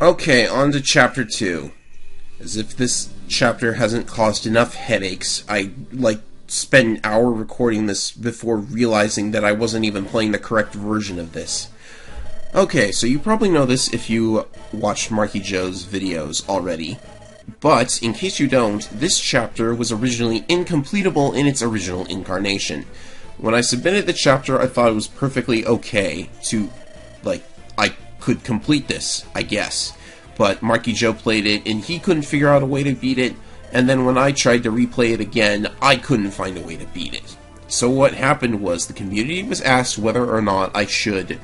Okay, on to Chapter 2. As if this chapter hasn't caused enough headaches, I, spent an hour recording this before realizing that I wasn't even playing the correct version of this. Okay, so you probably know this if you watched Marky Joe's videos already. But, in case you don't, this chapter was originally incompletable in its original incarnation. When I submitted the chapter, I thought it was perfectly okay to, I could complete this, I guess. But Marky Joe played it, and he couldn't figure out a way to beat it, and then when I tried to replay it again, I couldn't find a way to beat it. So what happened was the community was asked whether or not I should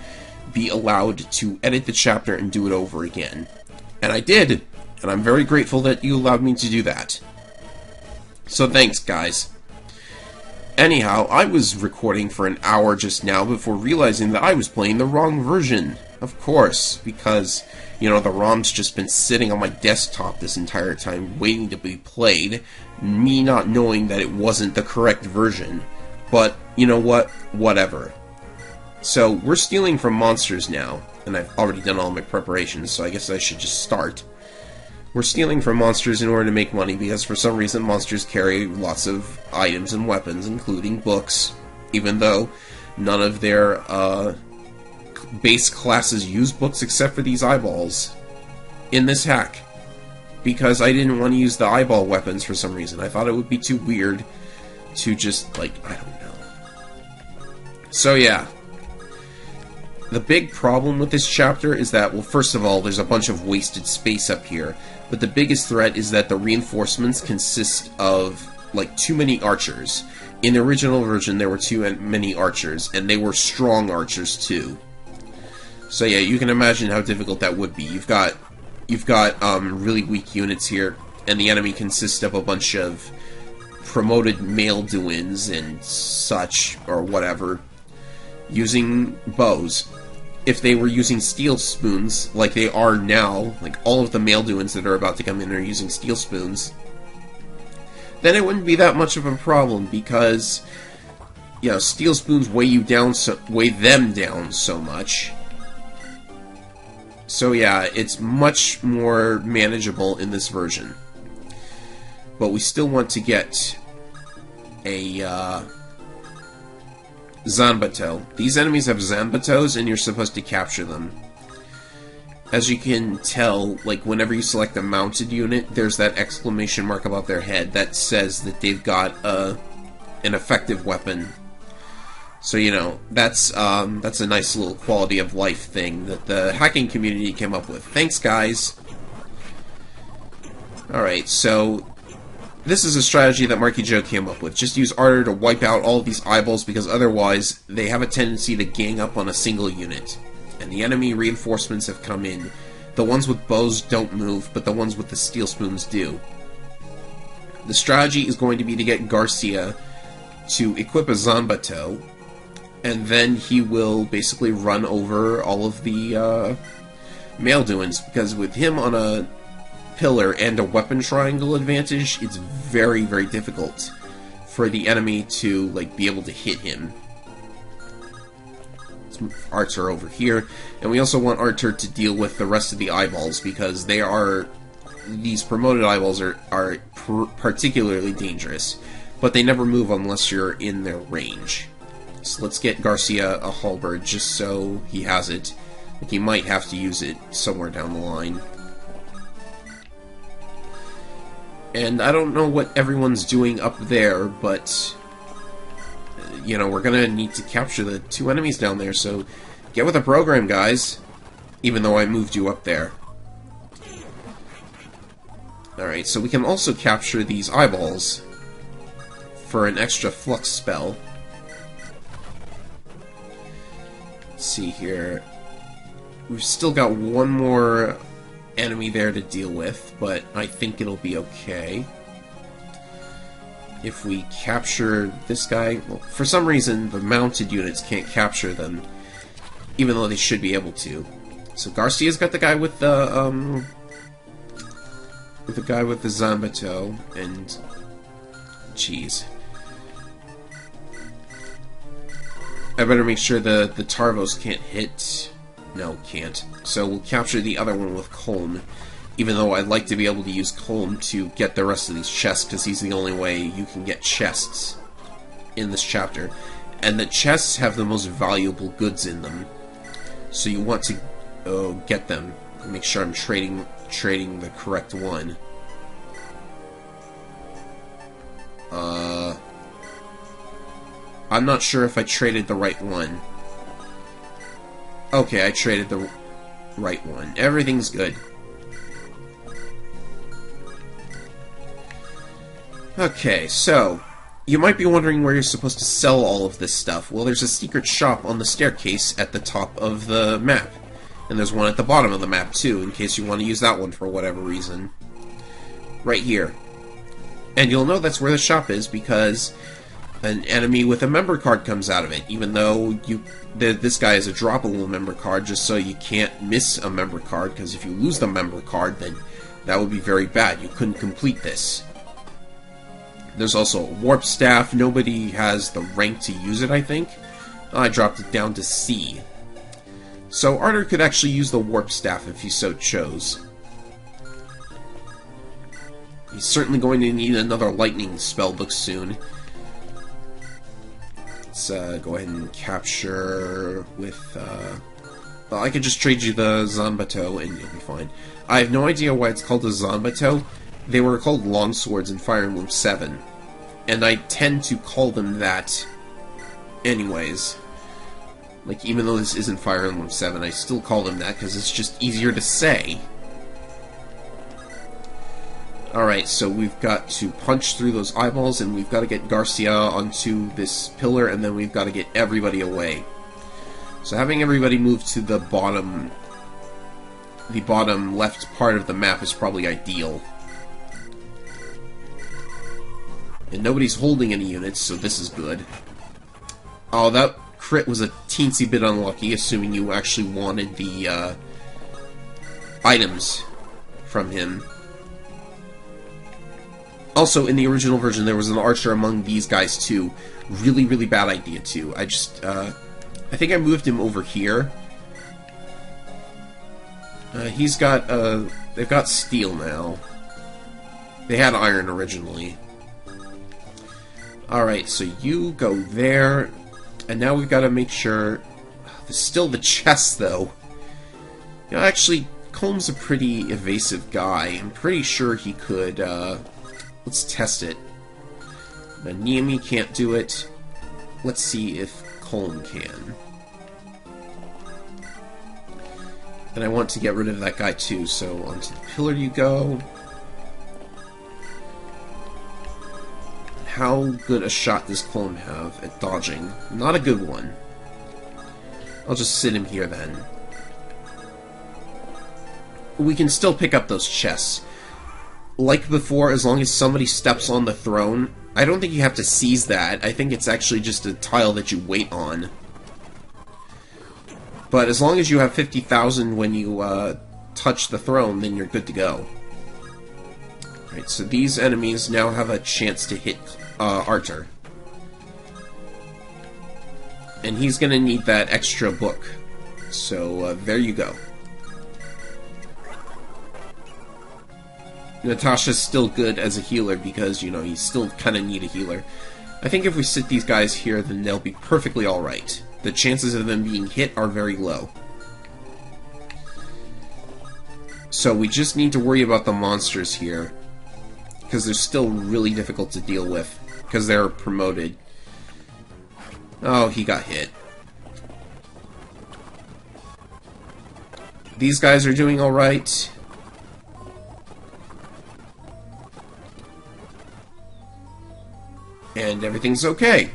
be allowed to edit the chapter and do it over again. And I did, and I'm very grateful that you allowed me to do that. So thanks, guys. Anyhow, I was recording for an hour just now before realizing that I was playing the wrong version. Of course, because, the ROM's just been sitting on my desktop this entire time waiting to be played, me not knowing that it wasn't the correct version. But, you know what? Whatever. So, we're stealing from monsters now, and I've already done all my preparations, so I guess I should just start. We're stealing from monsters in order to make money, because for some reason monsters carry lots of items and weapons, including books, even though none of their, base classes use books except for these eyeballs in this hack, because I didn't want to use the eyeball weapons for some reason. I thought it would be too weird to just, I don't know. So yeah, the big problem with this chapter is that, well, first of all, there's a bunch of wasted space up here, but the biggest threat is that the reinforcements consist of, too many archers. In the original version, there were too many archers, and they were strong archers too. So yeah, you can imagine how difficult that would be. You've got really weak units here, and the enemy consists of a bunch of promoted Malduins and such, or whatever, using bows. If they were using steel spoons, like they are now, all of the Malduins that are about to come in are using steel spoons, then it wouldn't be that much of a problem, because, steel spoons weigh them down so much. So yeah, it's much more manageable in this version. But we still want to get a Zanbato. These enemies have Zanbatos, and you're supposed to capture them. As you can tell, whenever you select a mounted unit, there's that exclamation mark above their head that says that they've got an effective weapon. So, that's a nice little quality of life thing that the hacking community came up with. Thanks, guys! Alright, so this is a strategy that Marky Joe came up with. Just use Ardor to wipe out all of these eyeballs, because otherwise they have a tendency to gang up on a single unit. And the enemy reinforcements have come in. The ones with bows don't move, but the ones with the steel spoons do. The strategy is going to be to get Garcia to equip a Zanbato, and then he will basically run over all of the Malduins, because with him on a pillar and a weapon triangle advantage, it's very, very difficult for the enemy to be able to hit him. Let's move Archer over here, and we also want Archer to deal with the rest of the eyeballs, because these promoted eyeballs are particularly dangerous, but they never move unless you're in their range. So let's get Garcia a halberd, just so he has it. He might have to use it somewhere down the line. And I don't know what everyone's doing up there, but, we're gonna need to capture the two enemies down there, so get with the program, guys. Even though I moved you up there. Alright, so we can also capture these eyeballs for an extra flux spell. Let's see here. We've still got one more enemy there to deal with, but I think it'll be okay. If we capture this guy, well, for some reason the mounted units can't capture them, even though they should be able to. So Garcia's got the guy with the Zanbato, and jeez. I better make sure the Tarvos can't hit No, can't. So we'll capture the other one with Colm, even though I'd like to be able to use Colm to get the rest of these chests, because he's the only way you can get chests in this chapter. And the chests have the most valuable goods in them. So you want to get them. Make sure I'm trading the correct one. I'm not sure if I traded the right one. Okay, I traded the right one. Everything's good. Okay, so you might be wondering where you're supposed to sell all of this stuff. Well, there's a secret shop on the staircase at the top of the map. And there's one at the bottom of the map, too, in case you want to use that one for whatever reason. Right here. And you'll know that's where the shop is because an enemy with a member card comes out of it, even though this guy is a droppable member card, just so you can't miss a member card, because if you lose the member card, then that would be very bad. You couldn't complete this. There's also a warp staff. Nobody has the rank to use it, I think. I dropped it down to C. So Arthur could actually use the warp staff if he so chose. He's certainly going to need another lightning spellbook soon. Let's go ahead and capture with... well, I could just trade you the Zanbato and you'll be fine. I have no idea why it's called a Zanbato. They were called longswords in Fire Emblem 7. And I tend to call them that anyways. Like, even though this isn't Fire Emblem 7, I still call them that because it's just easier to say. Alright, so we've got to punch through those eyeballs, and we've got to get Garcia onto this pillar, and then we've got to get everybody away. So having everybody move to the bottom left part of the map is probably ideal. And nobody's holding any units, so this is good. Oh, that crit was a teensy bit unlucky, assuming you actually wanted the items from him. Also, in the original version, there was an archer among these guys, too. Really, really bad idea, too. I think I moved him over here. They've got steel now. They had iron originally. Alright, so you go there. And now we've got to make sure... There's still the chest, though. You know, actually, Colm's a pretty evasive guy. I'm pretty sure he could, Let's test it. Niami can't do it. Let's see if Colm can. And I want to get rid of that guy too, so onto the pillar you go. How good a shot does Colm have at dodging? Not a good one. I'll just sit him here then. We can still pick up those chests. Like before, as long as somebody steps on the throne, I don't think you have to seize that. I think it's actually just a tile that you wait on. But as long as you have 50,000 when you touch the throne, then you're good to go. Alright, so these enemies now have a chance to hit Arthur. And he's gonna need that extra book. So, there you go. Natasha's still good as a healer because, you know, you still kind of need a healer. I think if we sit these guys here, then they'll be perfectly alright. The chances of them being hit are very low. So we just need to worry about the monsters here, because they're still really difficult to deal with, because they're promoted. Oh, he got hit. These guys are doing alright. And everything's okay.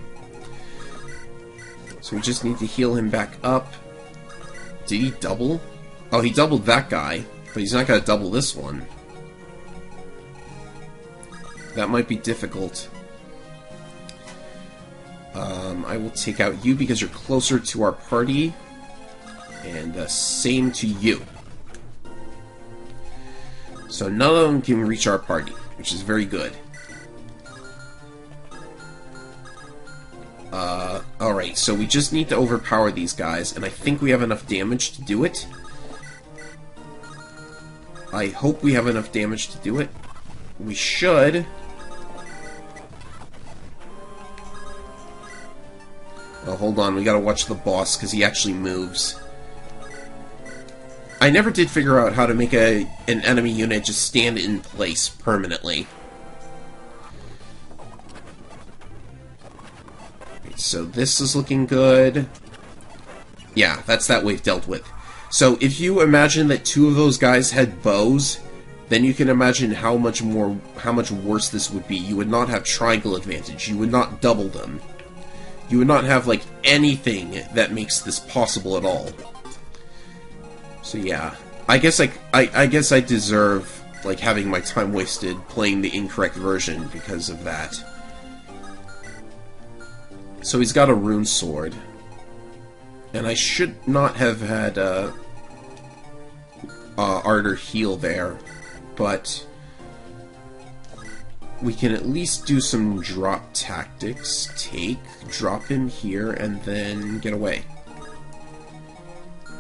So we just need to heal him back up. Did he double? Oh, he doubled that guy, but he's not going to double this one. That might be difficult. I will take out you because you're closer to our party. And same to you. So none of them can reach our party, which is very good. Alright, so we just need to overpower these guys, and I think we have enough damage to do it. I hope we have enough damage to do it. We should. Oh, hold on, we gotta watch the boss, because he actually moves. I never did figure out how to make an enemy unit just stand in place permanently. So this is looking good. Yeah, that's that wave dealt with. So if you imagine that two of those guys had bows, then you can imagine how much worse this would be. You would not have triangle advantage. You would not double them. You would not have, like, anything that makes this possible at all. So yeah, I guess I deserve, like, having my time wasted playing the incorrect version because of that. So he's got a rune sword. And I should not have had Ardor heal there, but we can at least do some drop tactics. Drop him here, and then get away.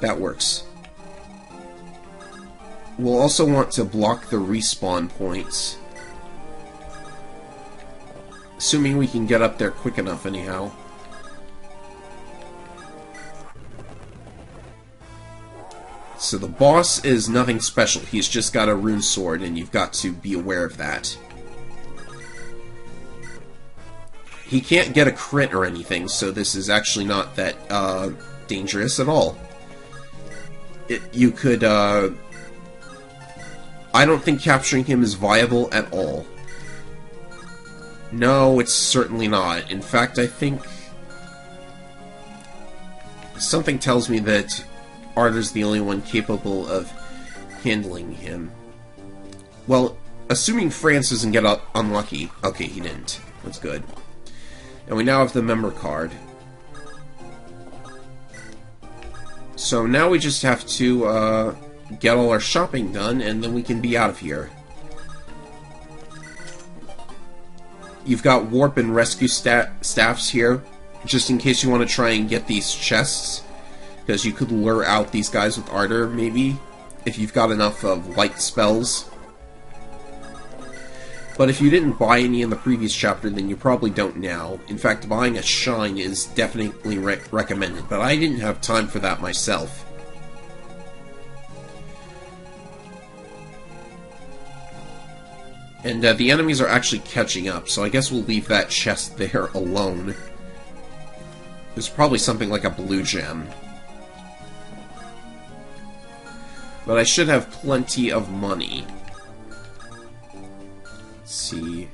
That works. We'll also want to block the respawn points. Assuming we can get up there quick enough, anyhow. So the boss is nothing special. He's just got a rune sword, and you've got to be aware of that. He can't get a crit or anything, so this is actually not that dangerous at all. You could... I don't think capturing him is viable at all. No, it's certainly not. In fact, I think... something tells me that Ardor's the only one capable of handling him. Well, assuming France doesn't get unlucky. Okay, he didn't. That's good. And we now have the member card. So now we just have to get all our shopping done, and then we can be out of here. You've got warp and rescue staffs here, just in case you want to try and get these chests, because you could lure out these guys with Ardor, maybe, if you've got enough of light spells. But if you didn't buy any in the previous chapter, then you probably don't now. In fact, buying a Shine is definitely recommended, but I didn't have time for that myself. And the enemies are actually catching up, so I guess we'll leave that chest there alone. There's probably something like a blue gem. But I should have plenty of money. Let's see.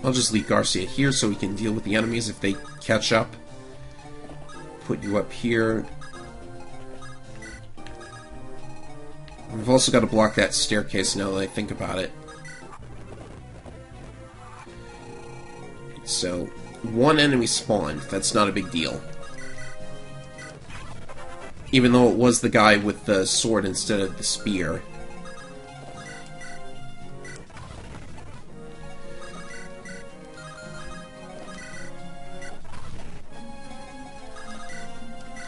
I'll just leave Garcia here so we can deal with the enemies if they catch up. Put you up here. We've also got to block that staircase now that I think about it. So, one enemy spawned. That's not a big deal. Even though it was the guy with the sword instead of the spear.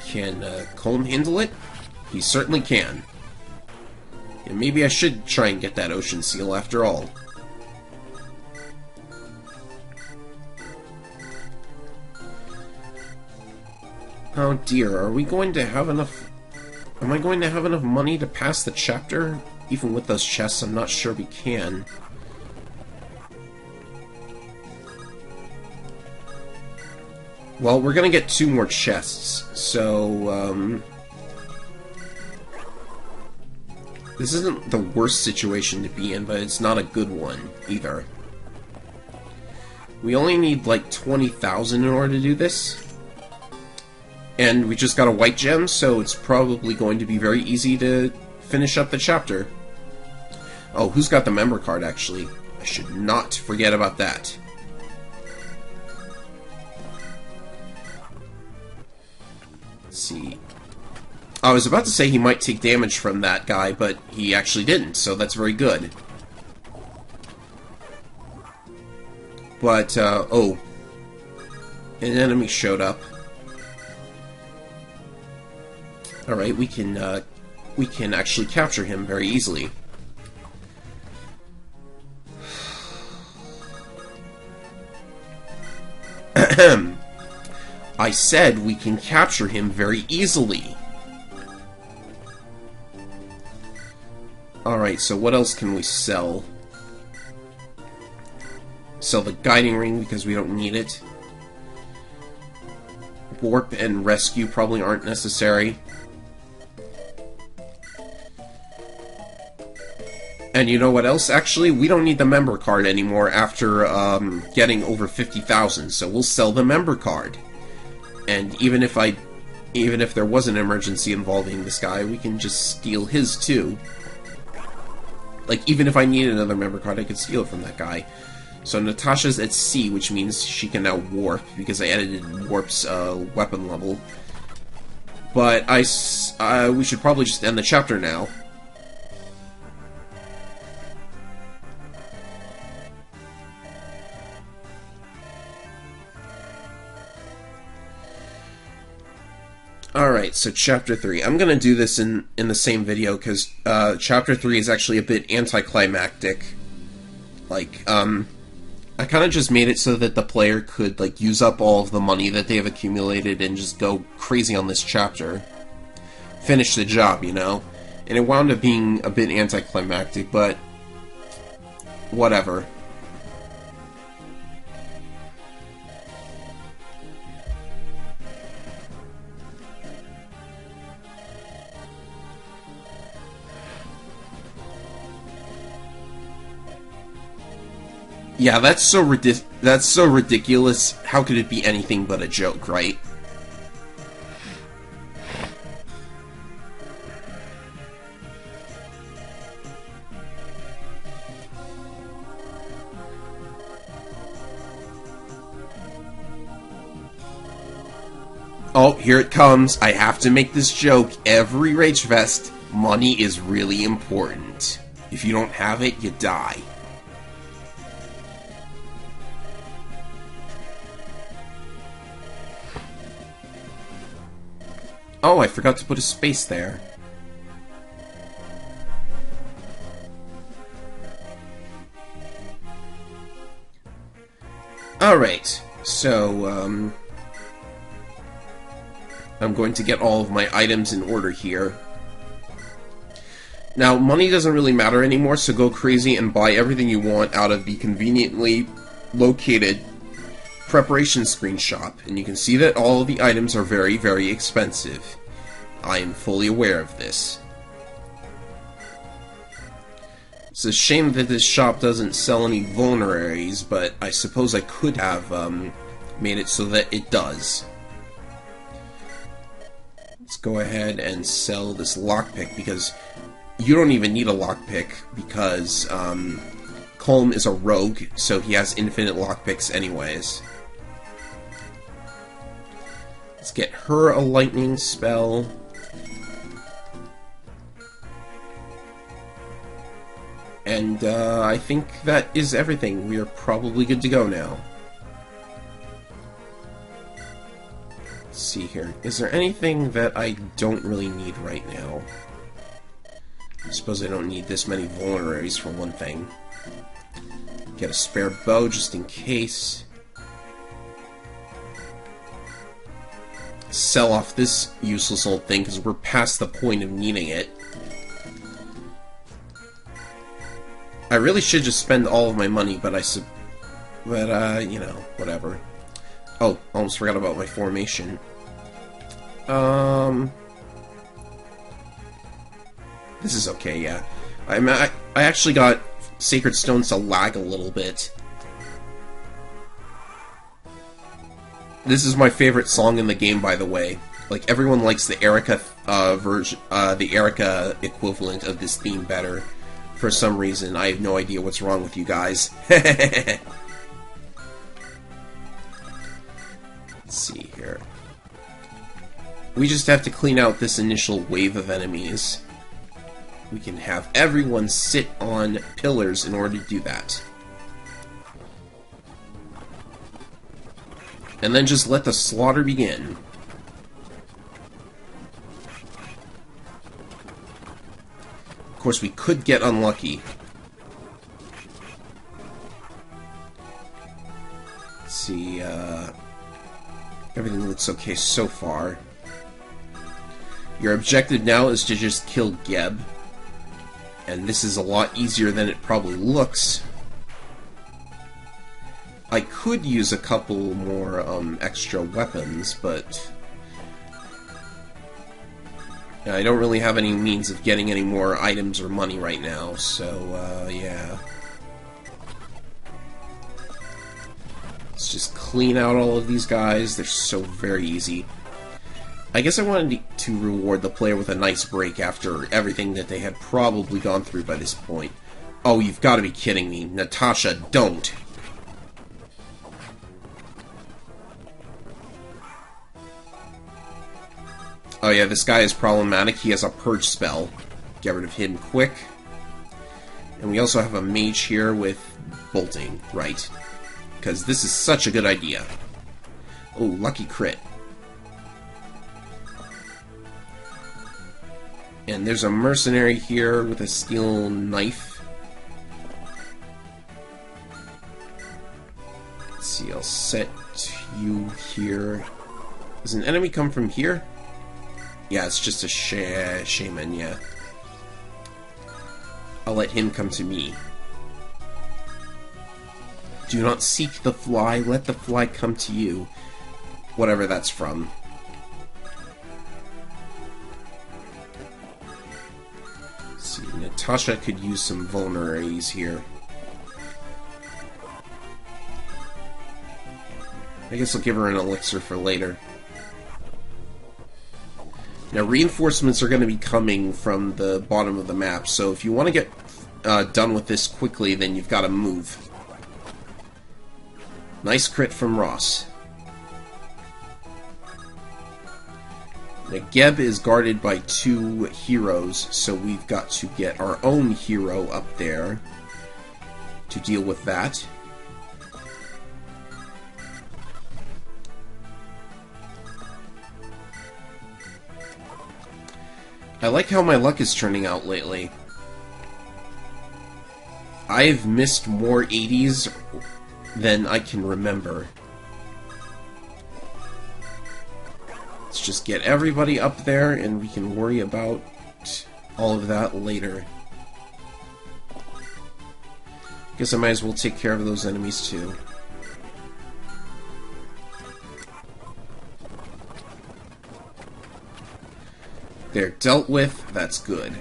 Can Colm handle it? He certainly can. And maybe I should try and get that ocean seal after all. Oh dear, are we going to have enough... Am I going to have enough money to pass the chapter? Even with those chests, I'm not sure we can. Well, we're gonna get 2 more chests, so, this isn't the worst situation to be in, but it's not a good one, either. We only need, like, 20,000 in order to do this. And we just got a white gem, so it's probably going to be very easy to finish up the chapter. Oh, who's got the member card, actually? I should not forget about that. Let's see. I was about to say he might take damage from that guy, but he actually didn't, so that's very good. But, oh. An enemy showed up. Alright, we can actually capture him very easily. I said we can capture him very easily. Alright, so what else can we sell? Sell the guiding ring because we don't need it. Warp and rescue probably aren't necessary. And you know what else? Actually, we don't need the member card anymore after getting over 50,000, so we'll sell the member card. And even if there was an emergency involving this guy, we can just steal his too. Like, even if I needed another member card, I could steal it from that guy. So Natasha's at C, which means she can now warp, because I edited Warp's weapon level. But we should probably just end the chapter now. Alright, so Chapter 3. I'm gonna do this in the same video, because Chapter 3 is actually a bit anticlimactic. Like, I kind of just made it so that the player could, like, use up all of the money that they have accumulated and just go crazy on this chapter. Finish the job, you know? And it wound up being a bit anticlimactic, but whatever. Yeah, that's so ridiculous. How could it be anything but a joke, right? Oh, here it comes. I have to make this joke every Rage Fest. Money is really important. If you don't have it, you die. Oh, I forgot to put a space there. Alright, so, I'm going to get all of my items in order here. Now, money doesn't really matter anymore, so go crazy and buy everything you want out of the conveniently located preparation screen shop, and you can see that all of the items are very, very expensive. I am fully aware of this. It's a shame that this shop doesn't sell any vulneraries, but I suppose I could have made it so that it does. Let's go ahead and sell this lockpick, because you don't even need a lockpick, because Colm is a rogue, so he has infinite lockpicks anyways. Let's get her a lightning spell. And I think that is everything. We are probably good to go now. Let's see here. Is there anything that I don't really need right now? I suppose I don't need this many vulneraries for one thing. Get a spare bow just in case. Sell off this useless old thing because we're past the point of needing it. I really should just spend all of my money, but you know, whatever. Oh, almost forgot about my formation. This is okay, yeah. I actually got Sacred Stones to lag a little bit. This is my favorite song in the game, by the way. Like, everyone likes the Erica version, the Erica equivalent of this theme better. For some reason, I have no idea what's wrong with you guys. Let's see here. We just have to clean out this initial wave of enemies. We can have everyone sit on pillars in order to do that. And then just let the slaughter begin. Of course, we could get unlucky. Let's see, everything looks okay so far. Your objective now is to just kill Geb. And this is a lot easier than it probably looks. I could use a couple more extra weapons, but I don't really have any means of getting any more items or money right now, so yeah. Let's just clean out all of these guys. They're so very easy. I guess I wanted to reward the player with a nice break after everything that they had probably gone through by this point. Oh, you've got to be kidding me. Natasha, don't! Oh yeah, this guy is problematic. He has a purge spell. Get rid of him quick. And we also have a mage here with bolting, right? Because this is such a good idea. Oh, lucky crit. And there's a mercenary here with a steel knife. Let's see, I'll set you here. Does an enemy come from here? Yeah, it's just a shaman, yeah. I'll let him come to me. Do not seek the fly, let the fly come to you. Whatever that's from. Let's see, Natasha could use some vulneraries here. I guess I'll give her an elixir for later. Now, reinforcements are going to be coming from the bottom of the map, so if you want to get done with this quickly, then you've got to move. Nice crit from Ross. Now, Geb is guarded by 2 heroes, so we've got to get our own hero up there to deal with that. I like how my luck is turning out lately. I've missed more 80s than I can remember. Let's just get everybody up there and we can worry about all of that later. Guess I might as well take care of those enemies too. They're dealt with, that's good.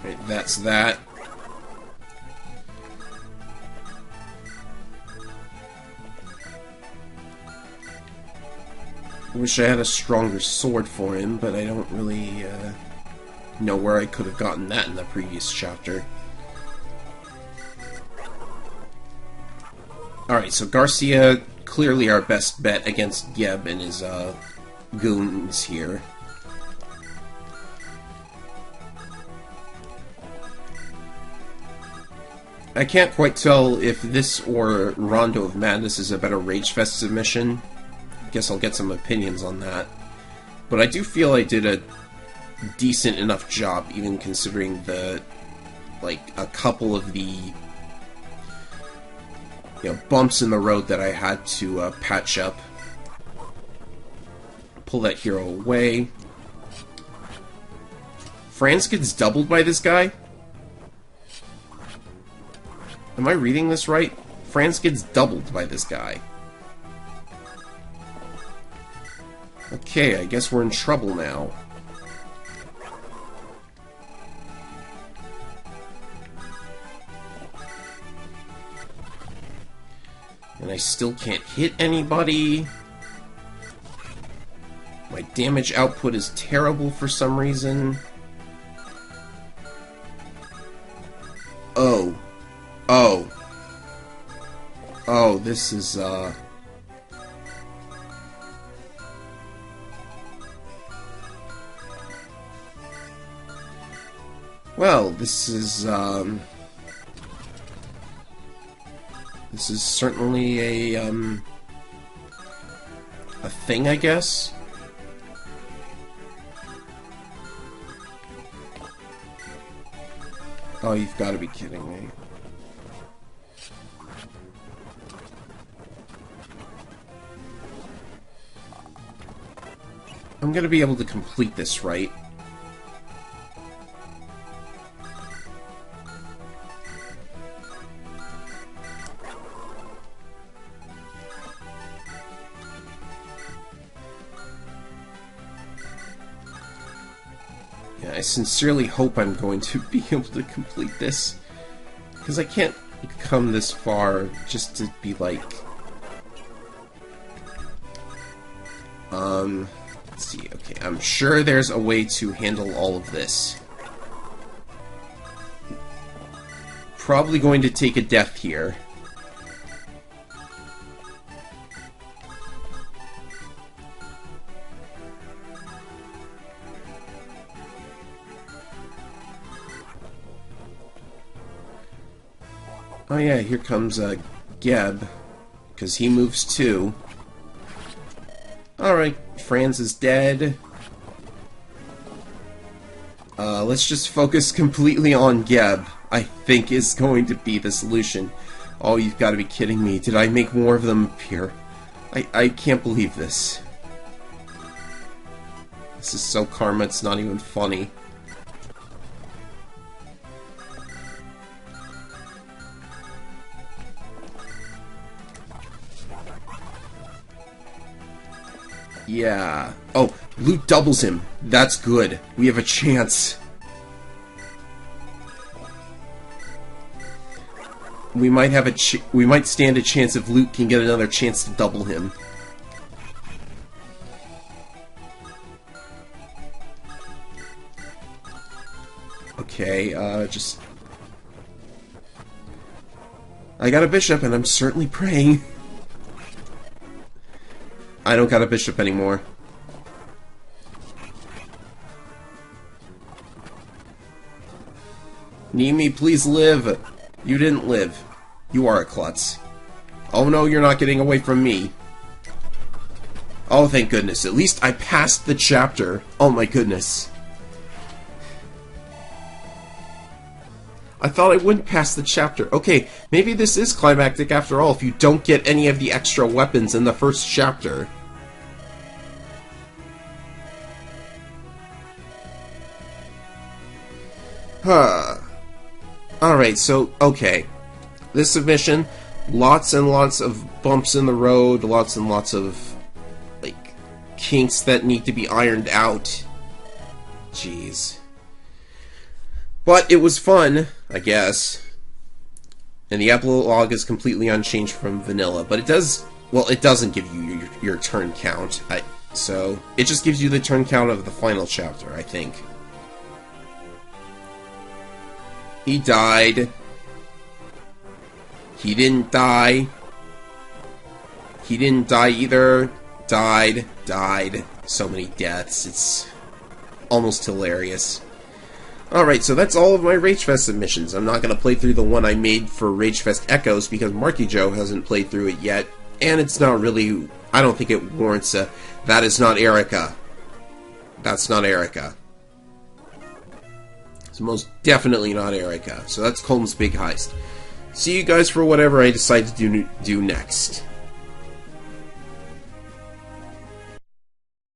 Right, that's that. Wish I had a stronger sword for him, but I don't really know where I could have gotten that in the previous chapter. Alright, so Garcia, clearly our best bet against Geb and his goons here. I can't quite tell if this or Rondo of Madness is a better Rage Fest submission. Guess I'll get some opinions on that. But I do feel I did a decent enough job, even considering the, like, a couple of the bumps in the road that I had to patch up. Pull that hero away. Franz gets doubled by this guy? Am I reading this right? Franz gets doubled by this guy. Okay, I guess we're in trouble now. And I still can't hit anybody. My damage output is terrible for some reason. Oh. Oh. Oh, this is, Well, this is certainly a thing, I guess. Oh, you've got to be kidding me. I'm gonna be able to complete this, right? Yeah, I sincerely hope I'm going to be able to complete this. Because I can't come this far just to be like... Let's see, okay, I'm sure there's a way to handle all of this. Probably going to take a death here. Oh yeah, here comes Geb, because he moves too. Alright, Franz is dead. Let's just focus completely on Geb, I think is going to be the solution. Oh, you've got to be kidding me. Did I make more of them appear? I can't believe this. This is so karma, it's not even funny. Yeah. Oh, loot doubles him. That's good. We have a chance. We might have we might stand a chance if Luke can get another chance to double him. Okay, just... I got a bishop, and I'm certainly praying. I don't got a bishop anymore. Nimi, please live! You didn't live. You are a klutz. Oh no, you're not getting away from me. Oh, thank goodness. At least I passed the chapter. Oh my goodness. I thought I wouldn't pass the chapter. Okay, maybe this is climactic after all if you don't get any of the extra weapons in the first chapter. Huh. Alright, so, okay. This submission, lots and lots of bumps in the road, lots and lots of, like, kinks that need to be ironed out. Jeez. But it was fun, I guess. And the epilogue is completely unchanged from vanilla, but it does... Well, it doesn't give you your turn count, so it just gives you the turn count of the final chapter, I think. He died. He didn't die. He didn't die either. Died. Died. So many deaths. It's almost hilarious. Alright, so that's all of my Ragefest submissions. I'm not going to play through the one I made for Ragefest Echoes because Marky Joe hasn't played through it yet. And it's not really... I don't think it warrants a... That is not Erica. That's not Erica. It's most definitely not Erica. So that's Colm's Big Heist. See you guys for whatever I decide to do next.